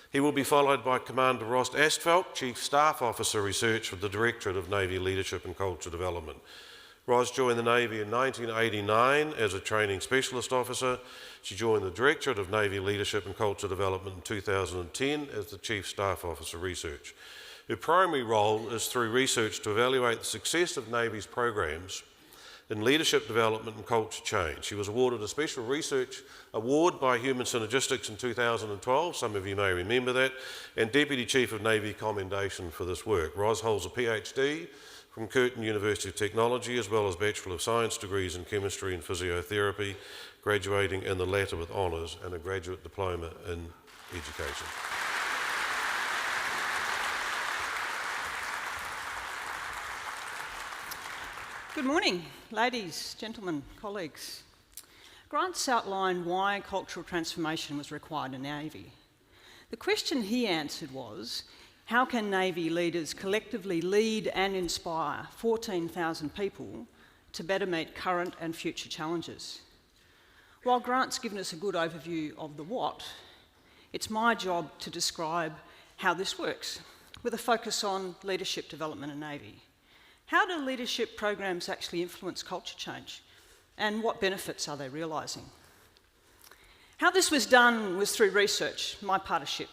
He will be followed by Commander Roz Astfalck, Chief Staff Officer Research for the Directorate of Navy Leadership and Culture Development. Roz joined the Navy in 1989 as a Training Specialist Officer. She joined the Directorate of Navy Leadership and Culture Development in 2010 as the Chief Staff Officer Research. Her primary role is through research to evaluate the success of Navy's programs in leadership development and culture change. She was awarded a Special Research Award by Human Synergistics in 2012, some of you may remember that, and Deputy Chief of Navy Commendation for this work. Roz holds a PhD from Curtin University of Technology, as well as Bachelor of Science degrees in Chemistry and Physiotherapy, graduating in the latter with honours and a graduate diploma in education. Good morning, ladies, gentlemen, colleagues. Grant's outlined why cultural transformation was required in Navy. The question he answered was, how can Navy leaders collectively lead and inspire 14,000 people to better meet current and future challenges? While Grant's given us a good overview of the what, it's my job to describe how this works, with a focus on leadership development in Navy. How do leadership programs actually influence culture change? And what benefits are they realising? How this was done was through research, my partnership,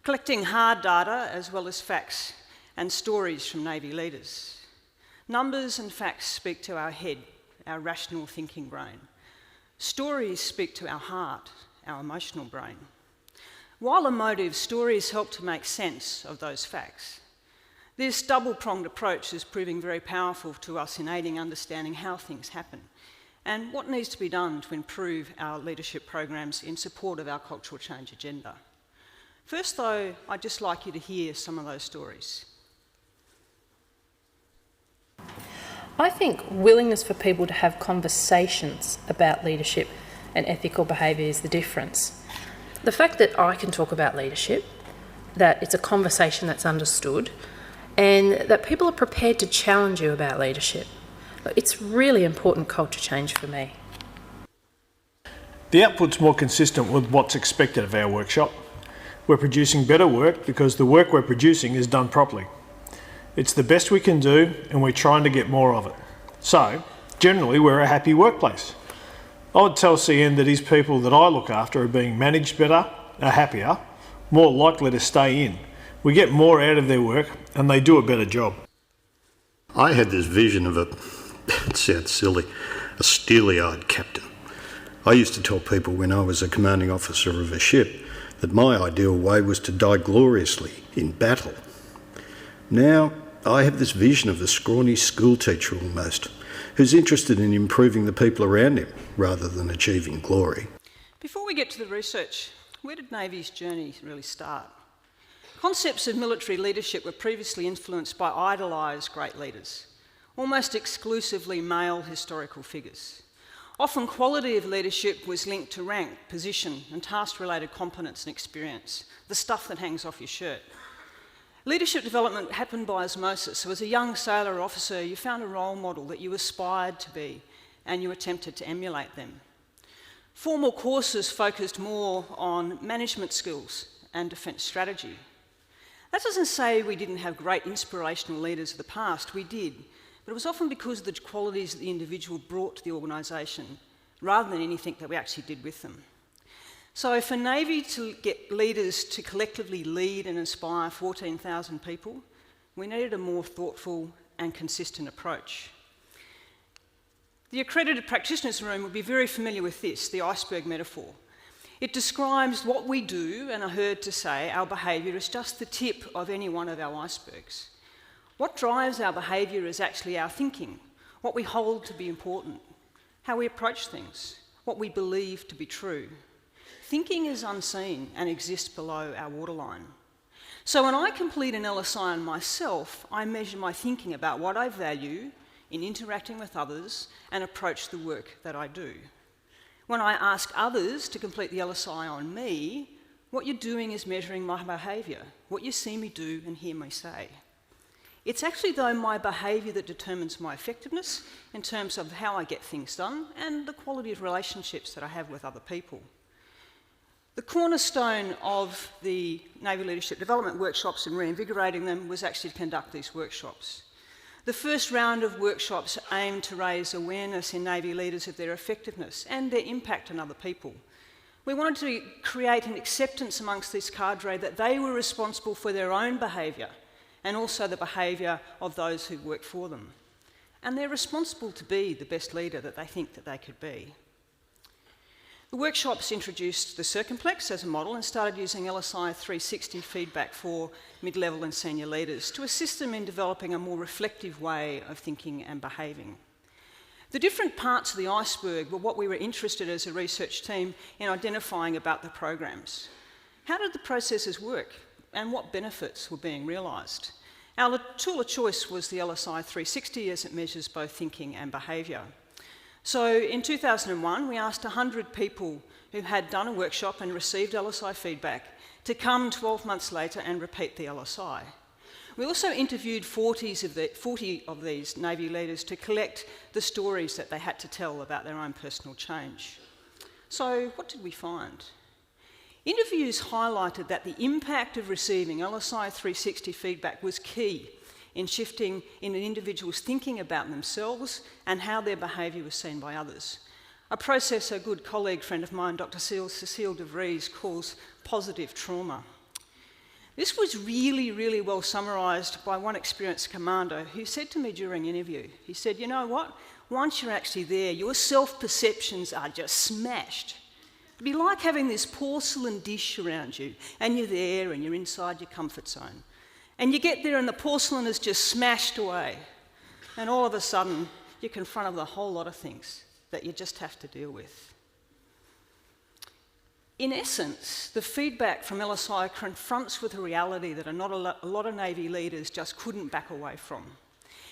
collecting hard data as well as facts and stories from Navy leaders. Numbers and facts speak to our head, our rational thinking brain. Stories speak to our heart, our emotional brain. While emotive, stories help to make sense of those facts. This double-pronged approach is proving very powerful to us in aiding understanding how things happen and what needs to be done to improve our leadership programs in support of our cultural change agenda. First, though, I'd just like you to hear some of those stories. I think willingness for people to have conversations about leadership and ethical behaviour is the difference. The fact that I can talk about leadership, that it's a conversation that's understood, and that people are prepared to challenge you about leadership. It's really important culture change for me. The output's more consistent with what's expected of our workshop. We're producing better work because the work we're producing is done properly. It's the best we can do and we're trying to get more of it. So, generally we're a happy workplace. I would tell CN that his people that I look after are being managed better, are happier, more likely to stay in. We get more out of their work and they do a better job. I had this vision of it sounds silly, a steely-eyed captain. I used to tell people when I was a commanding officer of a ship that my ideal way was to die gloriously in battle. Now I have this vision of a scrawny school teacher almost, who's interested in improving the people around him rather than achieving glory. Before we get to the research, where did Navy's journey really start? Concepts of military leadership were previously influenced by idolised great leaders, almost exclusively male historical figures. Often quality of leadership was linked to rank, position, and task-related competence and experience, the stuff that hangs off your shirt. Leadership development happened by osmosis, so as a young sailor or officer, you found a role model that you aspired to be, and you attempted to emulate them. Formal courses focused more on management skills and defence strategy. That doesn't say we didn't have great inspirational leaders of the past, we did, but it was often because of the qualities that the individual brought to the organisation, rather than anything that we actually did with them. So for Navy to get leaders to collectively lead and inspire 14,000 people, we needed a more thoughtful and consistent approach. The accredited practitioners room would be very familiar with this, the iceberg metaphor. It describes what we do, and I heard to say our behaviour is just the tip of any one of our icebergs. What drives our behaviour is actually our thinking, what we hold to be important, how we approach things, what we believe to be true. Thinking is unseen and exists below our waterline. So when I complete an LSI on myself, I measure my thinking about what I value in interacting with others and approach the work that I do. When I ask others to complete the LSI on me, what you're doing is measuring my behaviour, what you see me do and hear me say. It's actually, though, my behaviour that determines my effectiveness in terms of how I get things done and the quality of relationships that I have with other people. The cornerstone of the Navy Leadership Development workshops and reinvigorating them was actually to conduct these workshops. The first round of workshops aimed to raise awareness in Navy leaders of their effectiveness and their impact on other people. We wanted to create an acceptance amongst this cadre that they were responsible for their own behaviour and also the behaviour of those who work for them. And they're responsible to be the best leader that they think that they could be. The workshops introduced the circumplex as a model and started using LSI 360 feedback for mid-level and senior leaders to assist them in developing a more reflective way of thinking and behaving. The different parts of the iceberg were what we were interested as a research team in identifying about the programs. How did the processes work and what benefits were being realised? Our tool of choice was the LSI 360 as it measures both thinking and behaviour. So in 2001, we asked 100 people who had done a workshop and received LSI feedback to come 12 months later and repeat the LSI. We also interviewed 40 of these Navy leaders to collect the stories that they had to tell about their own personal change. So what did we find? Interviews highlighted that the impact of receiving LSI 360 feedback was key in shifting in an individual's thinking about themselves and how their behaviour was seen by others. A process a good colleague friend of mine, Dr. Cecile de Vries, calls positive trauma. This was really, really well summarised by one experienced commander who said to me during an interview, he said, you know what, once you're actually there, your self-perceptions are just smashed. It'd be like having this porcelain dish around you and you're there and you're inside your comfort zone. And you get there and the porcelain is just smashed away. And all of a sudden, you're confronted with a whole lot of things that you just have to deal with. In essence, the feedback from LSI confronts with a reality that a lot of Navy leaders just couldn't back away from.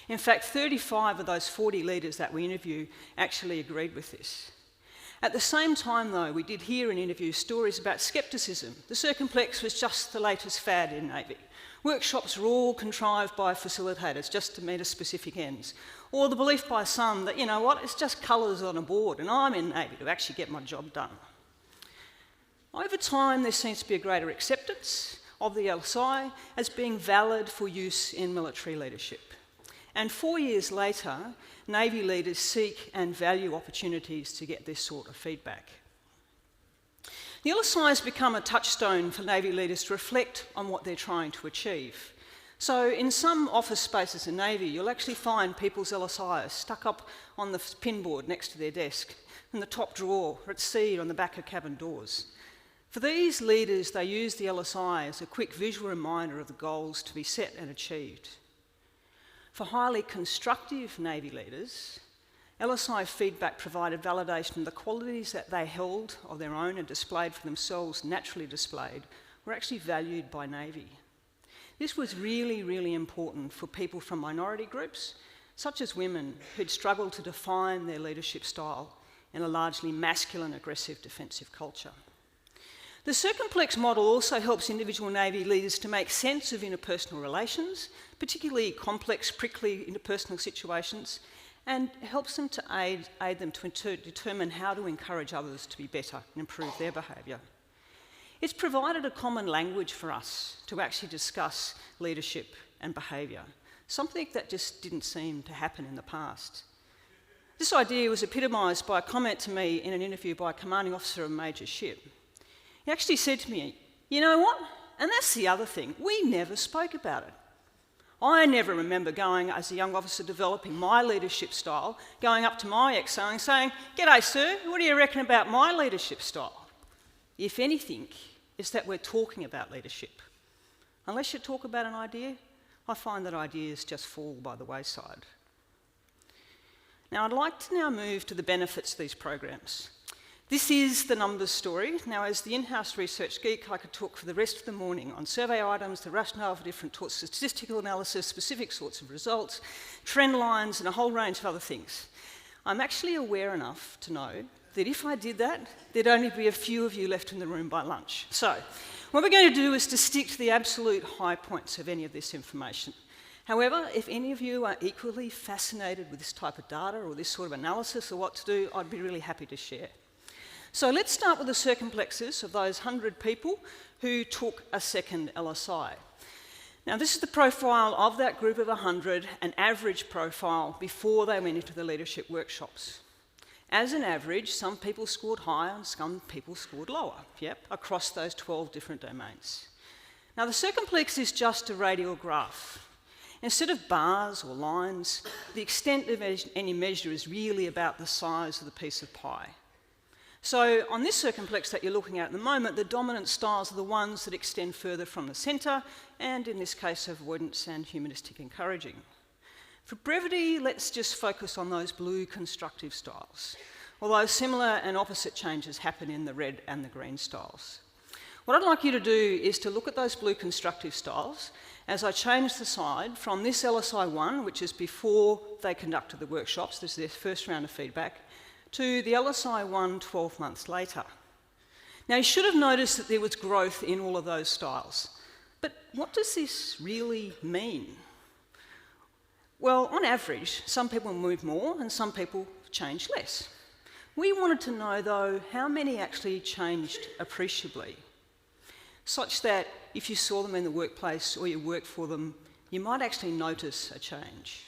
In fact, 35 of those 40 leaders that we interviewed actually agreed with this. At the same time, though, we did hear in interviews stories about scepticism. The circumplex was just the latest fad in Navy. Workshops were all contrived by facilitators just to meet a specific ends. Or the belief by some that, you know what, it's just colours on a board and I'm in Navy to actually get my job done. Over time, there seems to be a greater acceptance of the LSI as being valid for use in military leadership. And 4 years later, Navy leaders seek and value opportunities to get this sort of feedback. The LSI has become a touchstone for Navy leaders to reflect on what they're trying to achieve. So in some office spaces in Navy, you'll actually find people's LSIs stuck up on the pinboard next to their desk, in the top drawer, or at sea on the back of cabin doors. For these leaders, they use the LSI as a quick visual reminder of the goals to be set and achieved. For highly constructive Navy leaders, LSI feedback provided validation of the qualities that they held of their own and displayed for themselves, naturally displayed, were actually valued by Navy. This was really, really important for people from minority groups, such as women who'd struggled to define their leadership style in a largely masculine, aggressive, defensive culture. The circumplex model also helps individual Navy leaders to make sense of interpersonal relations, particularly complex, prickly interpersonal situations, and helps them to aid them to determine how to encourage others to be better and improve their behaviour. It's provided a common language for us to actually discuss leadership and behaviour, something that just didn't seem to happen in the past. This idea was epitomised by a comment to me in an interview by a commanding officer of a major ship. He actually said to me, you know what, and that's the other thing, we never spoke about it. I never remember going as a young officer developing my leadership style, going up to my XO and saying, "G'day sir, what do you reckon about my leadership style?" If anything, it's that we're talking about leadership. Unless you talk about an idea, I find that ideas just fall by the wayside. Now I'd like to now move to the benefits of these programs. This is the numbers story. Now, as the in-house research geek, I could talk for the rest of the morning on survey items, the rationale for different sorts of statistical analysis, specific sorts of results, trend lines, and a whole range of other things. I'm actually aware enough to know that if I did that, there'd only be a few of you left in the room by lunch. So, what we're going to do is to stick to the absolute high points of any of this information. However, if any of you are equally fascinated with this type of data or this sort of analysis or what to do, I'd be really happy to share. So let's start with the circumplexes of those 100 people who took a second LSI. Now, this is the profile of that group of 100, an average profile before they went into the leadership workshops. As an average, some people scored higher and some people scored lower, across those 12 different domains. Now, the circumplex is just a radial graph. Instead of bars or lines, the extent of any measure is really about the size of the piece of pie. So on this circumplex that you're looking at the moment, the dominant styles are the ones that extend further from the centre, and in this case, avoidance and humanistic encouraging. For brevity, let's just focus on those blue constructive styles, although similar and opposite changes happen in the red and the green styles. What I'd like you to do is to look at those blue constructive styles as I change the side from this LSI1, which is before they conducted the workshops, this is their first round of feedback, to the LSI1 12 months later. Now, you should have noticed that there was growth in all of those styles. But what does this really mean? Well, on average, some people move more and some people change less. We wanted to know, though, how many actually changed appreciably, such that if you saw them in the workplace or you worked for them, you might actually notice a change.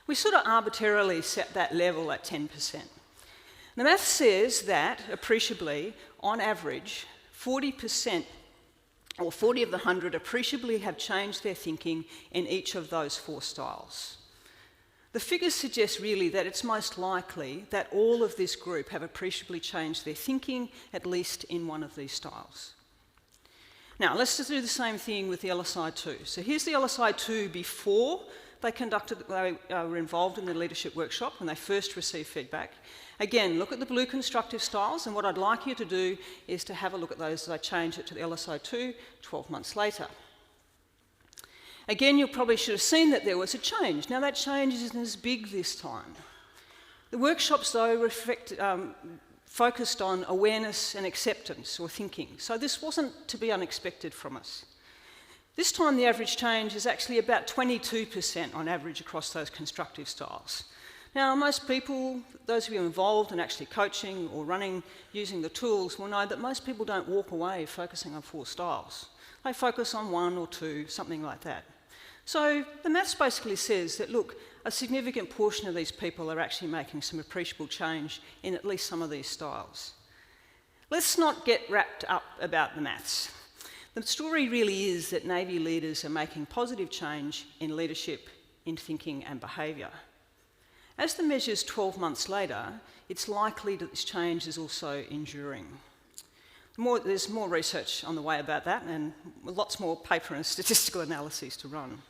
We sort of arbitrarily set that level at 10%. The math says that, appreciably, on average, 40% or 40 of the 100 appreciably have changed their thinking in each of those 4 styles. The figures suggest really that it's most likely that all of this group have appreciably changed their thinking, at least in one of these styles. Now, let's just do the same thing with the LSI2. So here's the LSI2 before they were involved in the leadership workshop when they first received feedback. Again, look at the blue constructive styles, and what I'd like you to do is to have a look at those as I change it to the LSI2 12 months later. Again, you probably should have seen that there was a change. Now, that change isn't as big this time. The workshops, though, focused on awareness and acceptance or thinking, so this wasn't to be unexpected from us. This time, the average change is actually about 22% on average across those constructive styles. Now, most people, those of you involved in actually coaching or running using the tools, will know that most people don't walk away focusing on 4 styles. They focus on 1 or 2, something like that. So the maths basically says that, look, a significant portion of these people are actually making some appreciable change in at least some of these styles. Let's not get wrapped up about the maths. The story really is that Navy leaders are making positive change in leadership, in thinking and behaviour. As the measure's 12 months later, it's likely that this change is also enduring. There's more research on the way about that and lots more paper and statistical analyses to run.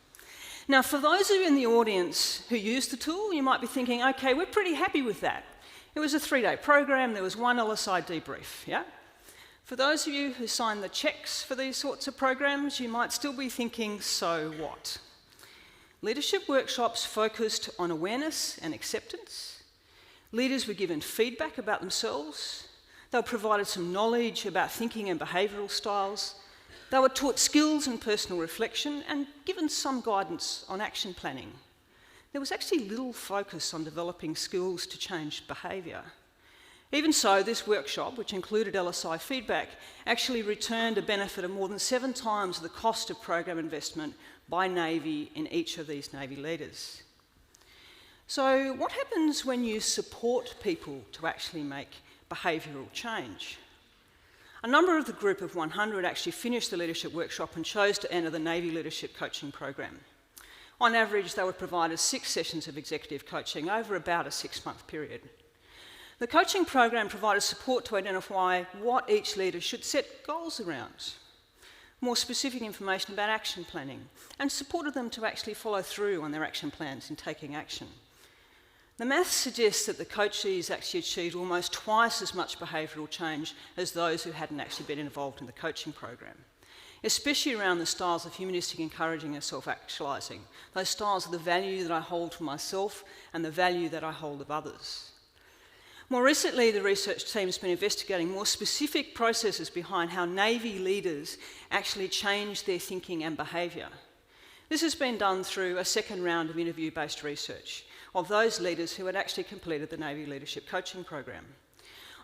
Now, for those of you in the audience who use the tool, you might be thinking, okay, we're pretty happy with that. It was a 3-day program, there was 1 LSI debrief, yeah? For those of you who sign the checks for these sorts of programs, you might still be thinking, so what? Leadership workshops focused on awareness and acceptance. Leaders were given feedback about themselves. They were provided some knowledge about thinking and behavioural styles. They were taught skills and personal reflection and given some guidance on action planning. There was actually little focus on developing skills to change behaviour. Even so, this workshop, which included LSI feedback, actually returned a benefit of more than 7 times the cost of program investment by Navy in each of these Navy leaders. So what happens when you support people to actually make behavioural change? A number of the group of 100 actually finished the leadership workshop and chose to enter the Navy leadership coaching program. On average, they were provided 6 sessions of executive coaching over about a 6-month period. The coaching program provided support to identify what each leader should set goals around, more specific information about action planning, and supported them to actually follow through on their action plans in taking action. The maths suggests that the coachees actually achieved almost twice as much behavioural change as those who hadn't actually been involved in the coaching program, especially around the styles of humanistic encouraging and self-actualising, those styles of the value that I hold for myself and the value that I hold of others. More recently, the research team has been investigating more specific processes behind how Navy leaders actually change their thinking and behaviour. This has been done through a second round of interview-based research of those leaders who had actually completed the Navy Leadership Coaching Program.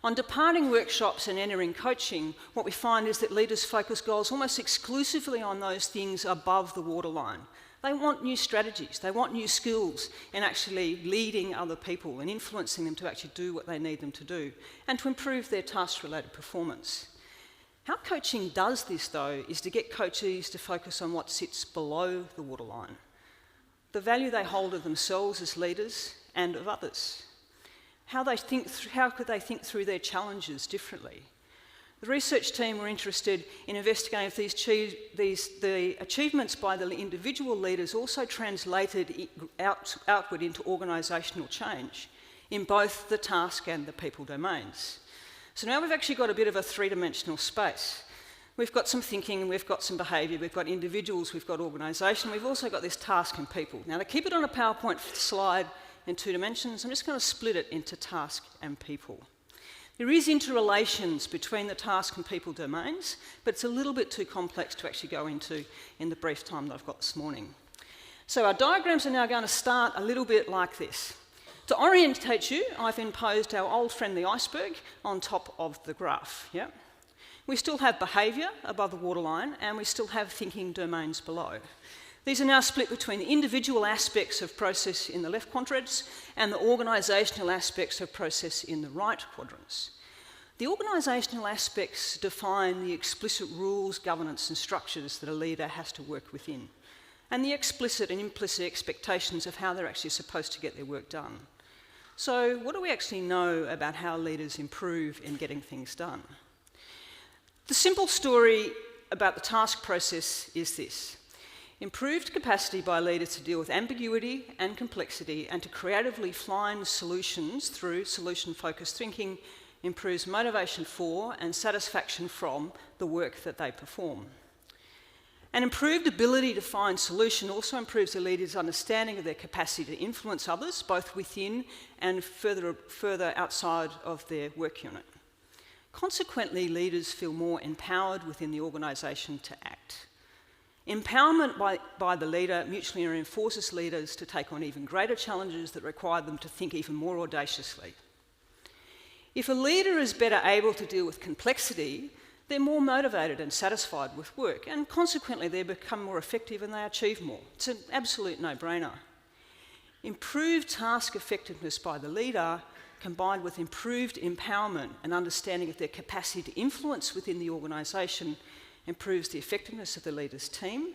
On departing workshops and entering coaching, what we find is that leaders focus goals almost exclusively on those things above the waterline. They want new strategies, they want new skills in actually leading other people and influencing them to actually do what they need them to do and to improve their task-related performance. How coaching does this, though, is to get coachees to focus on what sits below the waterline, the value they hold of themselves as leaders and of others. How could they think through their challenges differently? The research team were interested in investigating if the achievements by the individual leaders also translated outward into organisational change in both the task and the people domains. So now we've actually got a bit of a three-dimensional space. We've got some thinking, we've got some behaviour, we've got individuals, we've got organisation, we've also got this task and people. Now to keep it on a PowerPoint slide in 2 dimensions, I'm just going to split it into task and people. There is interrelations between the task and people domains, but it's a little bit too complex to actually go into in the brief time that I've got this morning. So our diagrams are now going to start a little bit like this. To orientate you, I've imposed our old friendly iceberg on top of the graph. Yeah? We still have behaviour above the waterline, and we still have thinking domains below. These are now split between the individual aspects of process in the left quadrants and the organisational aspects of process in the right quadrants. The organisational aspects define the explicit rules, governance and structures that a leader has to work within, and the explicit and implicit expectations of how they're actually supposed to get their work done. So what do we actually know about how leaders improve in getting things done? The simple story about the task process is this. Improved capacity by leaders to deal with ambiguity and complexity and to creatively find solutions through solution-focused thinking improves motivation for and satisfaction from the work that they perform. An improved ability to find solution also improves the leader's understanding of their capacity to influence others, both within and further outside of their work unit. Consequently, leaders feel more empowered within the organisation to act. Empowerment by the leader mutually reinforces leaders to take on even greater challenges that require them to think even more audaciously. If a leader is better able to deal with complexity, they're more motivated and satisfied with work, and consequently they become more effective and they achieve more. It's an absolute no-brainer. Improved task effectiveness by the leader, combined with improved empowerment and understanding of their capacity to influence within the organisation, improves the effectiveness of the leader's team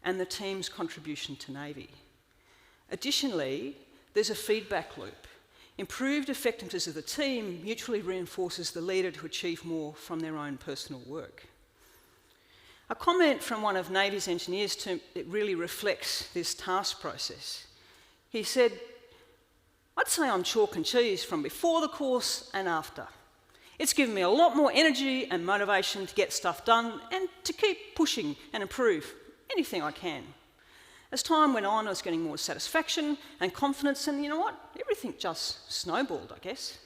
and the team's contribution to Navy. Additionally, there's a feedback loop. Improved effectiveness of the team mutually reinforces the leader to achieve more from their own personal work. A comment from one of Navy's engineers it really reflects this task process. He said, "I'd say I'm chalk and cheese from before the course and after. It's given me a lot more energy and motivation to get stuff done and to keep pushing and improve anything I can. As time went on, I was getting more satisfaction and confidence, and you know what? Everything just snowballed, I guess."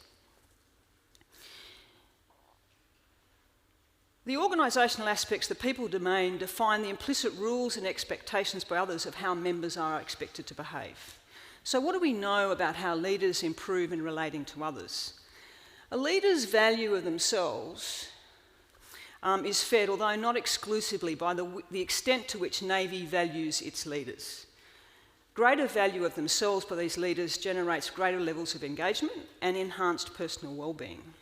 The organisational aspects, the people domain, define the implicit rules and expectations by others of how members are expected to behave. So what do we know about how leaders improve in relating to others? A leader's value of themselves is fed, although not exclusively, by the extent to which Navy values its leaders. Greater value of themselves by these leaders generates greater levels of engagement and enhanced personal well-being.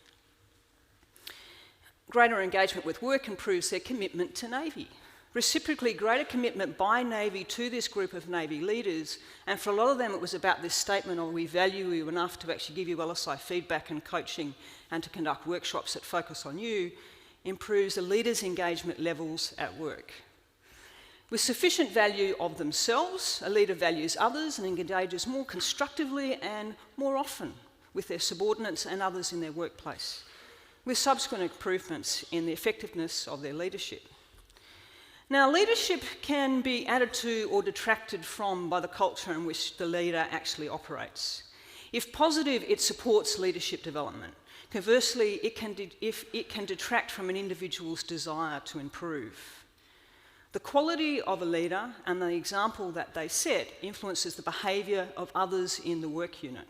Greater engagement with work improves their commitment to Navy. Reciprocally, greater commitment by Navy to this group of Navy leaders, and for a lot of them it was about this statement of we value you enough to actually give you LSI feedback and coaching and to conduct workshops that focus on you, improves the leaders' engagement levels at work. With sufficient value of themselves, a leader values others and engages more constructively and more often with their subordinates and others in their workplace, with subsequent improvements in the effectiveness of their leadership. Now, leadership can be added to or detracted from by the culture in which the leader actually operates. If positive, it supports leadership development. Conversely, it can detract from an individual's desire to improve. The quality of a leader and the example that they set influences the behaviour of others in the work unit.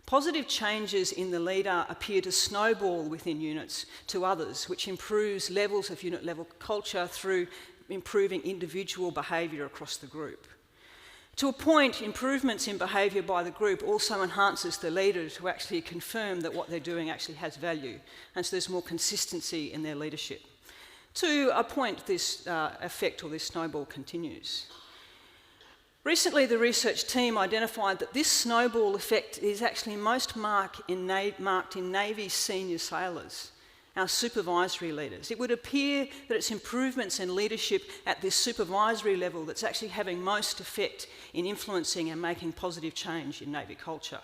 Positive changes in the leader appear to snowball within units to others, which improves levels of unit level culture through improving individual behaviour across the group. To a point, improvements in behaviour by the group also enhances the leader to actually confirm that what they're doing actually has value, and so there's more consistency in their leadership. To a point, this effect or this snowball continues. Recently, the research team identified that this snowball effect is actually most marked in Navy senior sailors, our supervisory leaders. It would appear that it's improvements in leadership at this supervisory level that's actually having most effect in influencing and making positive change in Navy culture.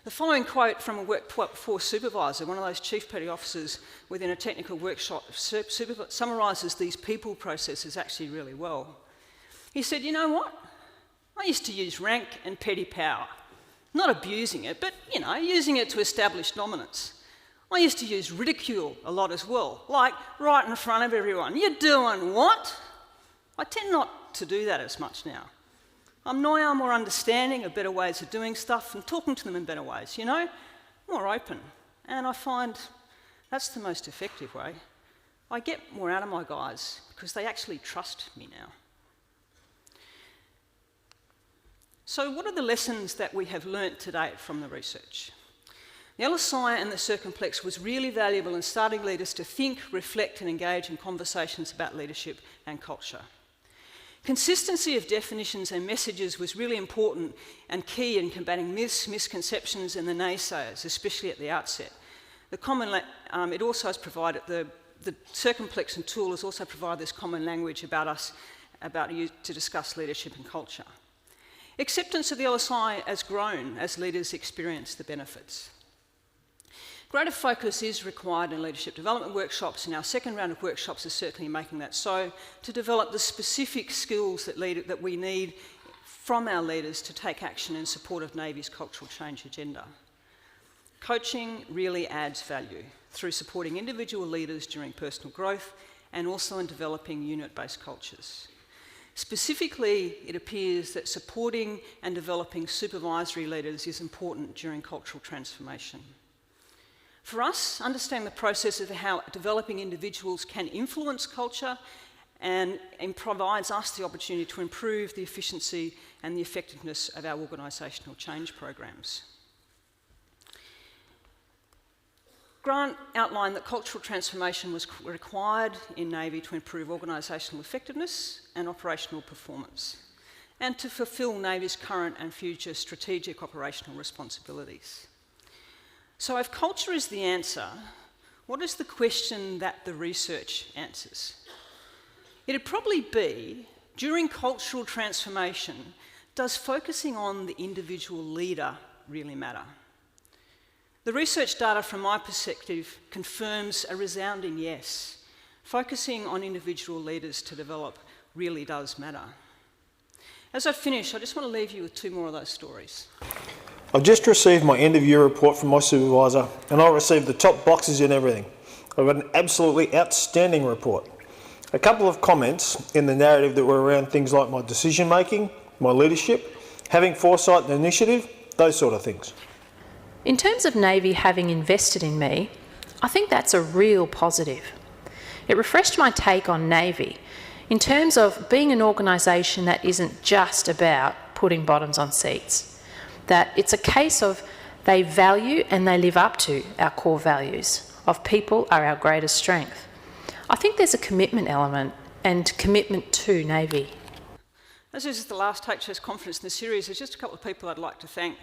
The following quote from a workforce supervisor, one of those chief petty officers within a technical workshop, summarises these people processes actually really well. He said, "You know what? I used to use rank and petty power. Not abusing it, but, using it to establish dominance. I used to use ridicule a lot as well, like right in front of everyone. You're doing what? I tend not to do that as much now. I'm now more understanding of better ways of doing stuff and talking to them in better ways, more open. And I find that's the most effective way. I get more out of my guys because they actually trust me now." So what are the lessons that we have learnt to date from the research? The LSI and the Circumplex was really valuable in starting leaders to think, reflect and engage in conversations about leadership and culture. Consistency of definitions and messages was really important and key in combating myths, misconceptions and the naysayers, especially at the outset. It also has provided, the Circumplex and tool has also provided this common language about to discuss leadership and culture. Acceptance of the LSI has grown as leaders experience the benefits. Greater focus is required in leadership development workshops, and our second round of workshops is certainly making that so, to develop the specific skills that we need from our leaders to take action in support of Navy's cultural change agenda. Coaching really adds value through supporting individual leaders during personal growth and also in developing unit-based cultures. Specifically, it appears that supporting and developing supervisory leaders is important during cultural transformation. For us, understanding the process of how developing individuals can influence culture and provides us the opportunity to improve the efficiency and the effectiveness of our organisational change programs. Grant outlined that cultural transformation was required in Navy to improve organisational effectiveness and operational performance, and to fulfil Navy's current and future strategic operational responsibilities. So if culture is the answer, what is the question that the research answers? It'd probably be, during cultural transformation, does focusing on the individual leader really matter? The research data from my perspective confirms a resounding yes. Focusing on individual leaders to develop really does matter. As I finish, I just want to leave you with two more of those stories. I've just received my end of year report from my supervisor and I received the top boxes and everything. I've got an absolutely outstanding report. A couple of comments in the narrative that were around things like my decision making, my leadership, having foresight and initiative, those sort of things. In terms of Navy having invested in me, I think that's a real positive. It refreshed my take on Navy in terms of being an organisation that isn't just about putting bottoms on seats, that it's a case of they value and they live up to our core values of people are our greatest strength. I think there's a commitment element and commitment to Navy. As this is the last HS conference in the series, there's just a couple of people I'd like to thank.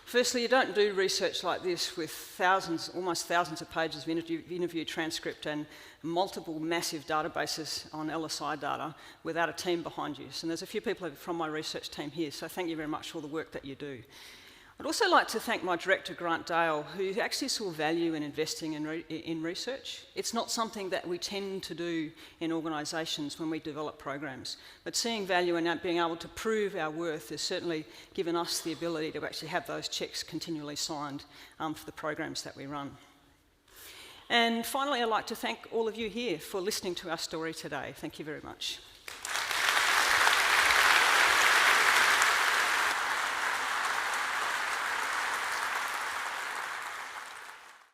Firstly, you don't do research like this with thousands, almost thousands of pages of interview transcript and multiple massive databases on LSI data without a team behind you. So there's a few people from my research team here, so thank you very much for all the work that you do. I'd also like to thank my director, Grant Dale, who actually saw value in investing in research. It's not something that we tend to do in organisations when we develop programs, but seeing value and being able to prove our worth has certainly given us the ability to actually have those checks continually signed for the programs that we run. And finally, I'd like to thank all of you here for listening to our story today. Thank you very much.